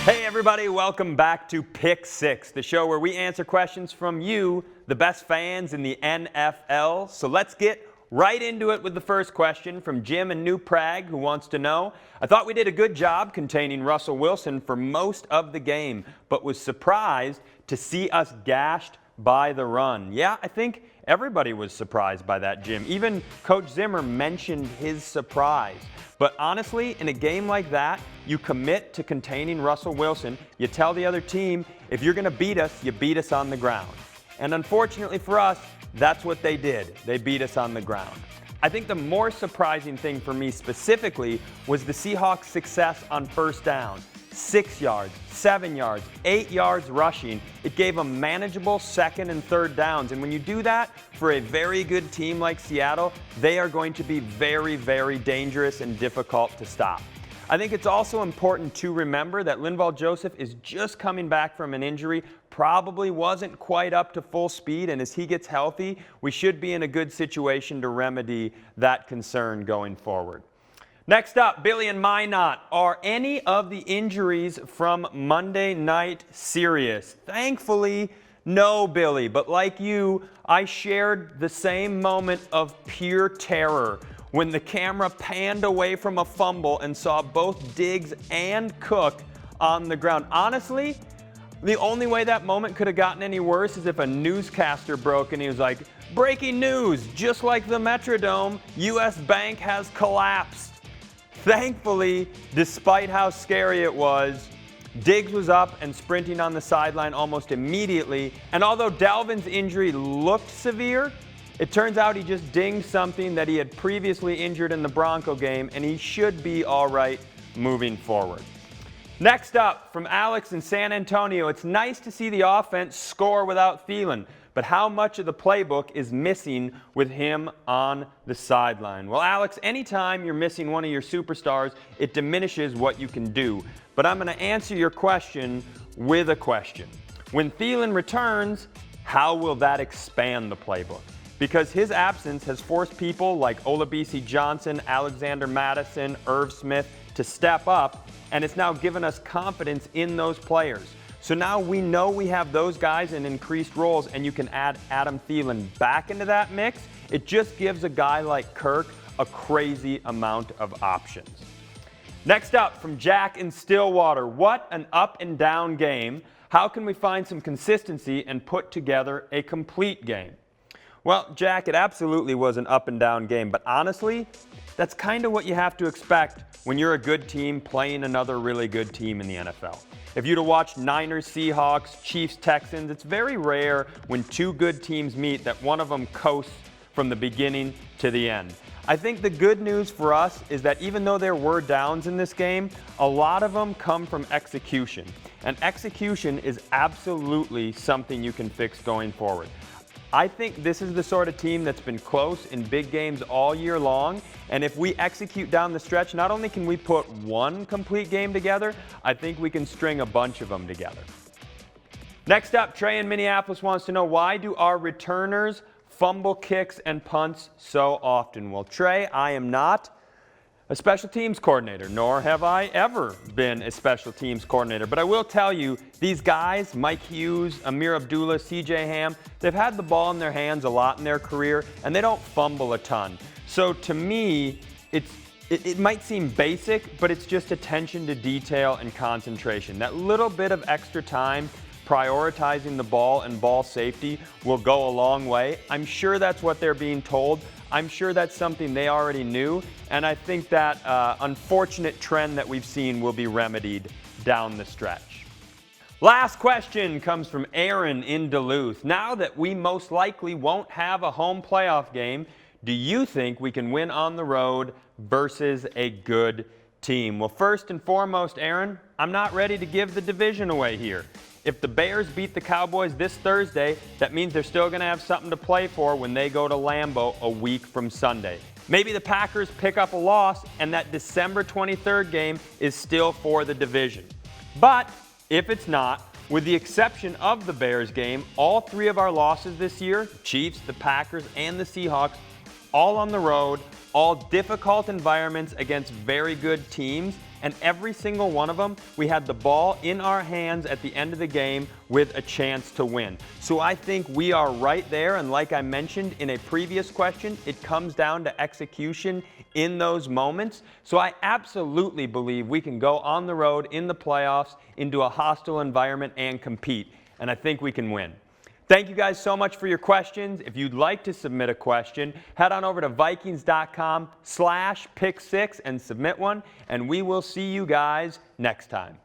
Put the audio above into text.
Hey everybody, welcome back to Pick 6, the show where we answer questions from you, the best fans in the NFL. So let's get right into it with the first question from Jim in New Prague, who wants to know, I thought we did a good job containing Russell Wilson for most of the game, but was surprised to see us gashed by the run. Yeah, I think everybody was surprised by that, Jim. Even Coach Zimmer mentioned his surprise. But honestly, in a game like that, you commit to containing Russell Wilson. You tell the other team, if you're going to beat us, you beat us on the ground. And unfortunately for us, that's what they did. They beat us on the ground. I think the more surprising thing for me specifically was the Seahawks' success on first down. 6 yards, 7 yards, 8 yards rushing. It gave them manageable second and third downs. And when you do that for a very good team like Seattle, they are going to be very, very dangerous and difficult to stop. I think it's also important to remember that Linval Joseph is just coming back from an injury, probably wasn't quite up to full speed, and as he gets healthy, we should be in a good situation to remedy that concern going forward. Next up, Billy and Minot. Are any of the injuries from Monday night serious? Thankfully, no, Billy. But like you, I shared the same moment of pure terror when the camera panned away from a fumble and saw both Diggs and Cook on the ground. Honestly, the only way that moment could have gotten any worse is if a newscaster broke and he was like, breaking news, just like the Metrodome, U.S. Bank has collapsed. Thankfully, despite how scary it was, Diggs was up and sprinting on the sideline almost immediately. And although Dalvin's injury looked severe, it turns out he just dinged something that he had previously injured in the Bronco game, and he should be all right moving forward. Next up, from Alex in San Antonio, it's nice to see the offense score without Thielen, but how much of the playbook is missing with him on the sideline? Well, Alex, anytime you're missing one of your superstars, it diminishes what you can do. But I'm going to answer your question with a question. When Thielen returns, how will that expand the playbook? Because his absence has forced people like Olabisi Johnson, Alexander Madison, Irv Smith to step up, and it's now given us confidence in those players. So now we know we have those guys in increased roles, and you can add Adam Thielen back into that mix. It just gives a guy like Kirk a crazy amount of options. Next up, from Jack in Stillwater, what an up and down game. How can we find some consistency and put together a complete game? Well, Jack, it absolutely was an up and down game, but honestly, that's kind of what you have to expect when you're a good team playing another really good team in the NFL. If you'd have watched Niners, Seahawks, Chiefs, Texans, it's very rare when two good teams meet that one of them coasts from the beginning to the end. I think the good news for us is that even though there were downs in this game, a lot of them come from execution. And execution is absolutely something you can fix going forward. I think this is the sort of team that's been close in big games all year long, and if we execute down the stretch, not only can we put one complete game together, I think we can string a bunch of them together. Next up, Trey in Minneapolis wants to know, why do our returners fumble kicks and punts so often? Well, Trey, I am not a special teams coordinator, nor have I ever been a special teams coordinator. But I will tell you, these guys, Mike Hughes, Amir Abdullah, CJ Ham, they've had the ball in their hands a lot in their career, and they don't fumble a ton. So to me, it might seem basic, but it's just attention to detail and concentration. That little bit of extra time prioritizing the ball and ball safety will go a long way. I'm sure that's what they're being told. I'm sure that's something they already knew, and I think that unfortunate trend that we've seen will be remedied down the stretch. Last question comes from Aaron in Duluth. Now that we most likely won't have a home playoff game, do you think we can win on the road versus a good team? Well, first and foremost, Aaron, I'm not ready to give the division away here. If the Bears beat the Cowboys this Thursday, that means they're still going to have something to play for when they go to Lambeau a week from Sunday. Maybe the Packers pick up a loss and that December 23rd game is still for the division. But if it's not, with the exception of the Bears game, all three of our losses this year, Chiefs, the Packers, and the Seahawks, all on the road, all difficult environments against very good teams, and every single one of them, we had the ball in our hands at the end of the game with a chance to win. So I think we are right there, and like I mentioned in a previous question, it comes down to execution in those moments. So I absolutely believe we can go on the road in the playoffs into a hostile environment and compete, and I think we can win. Thank you guys so much for your questions. If you'd like to submit a question, head on over to Vikings.com/pick6 and submit one, and we will see you guys next time.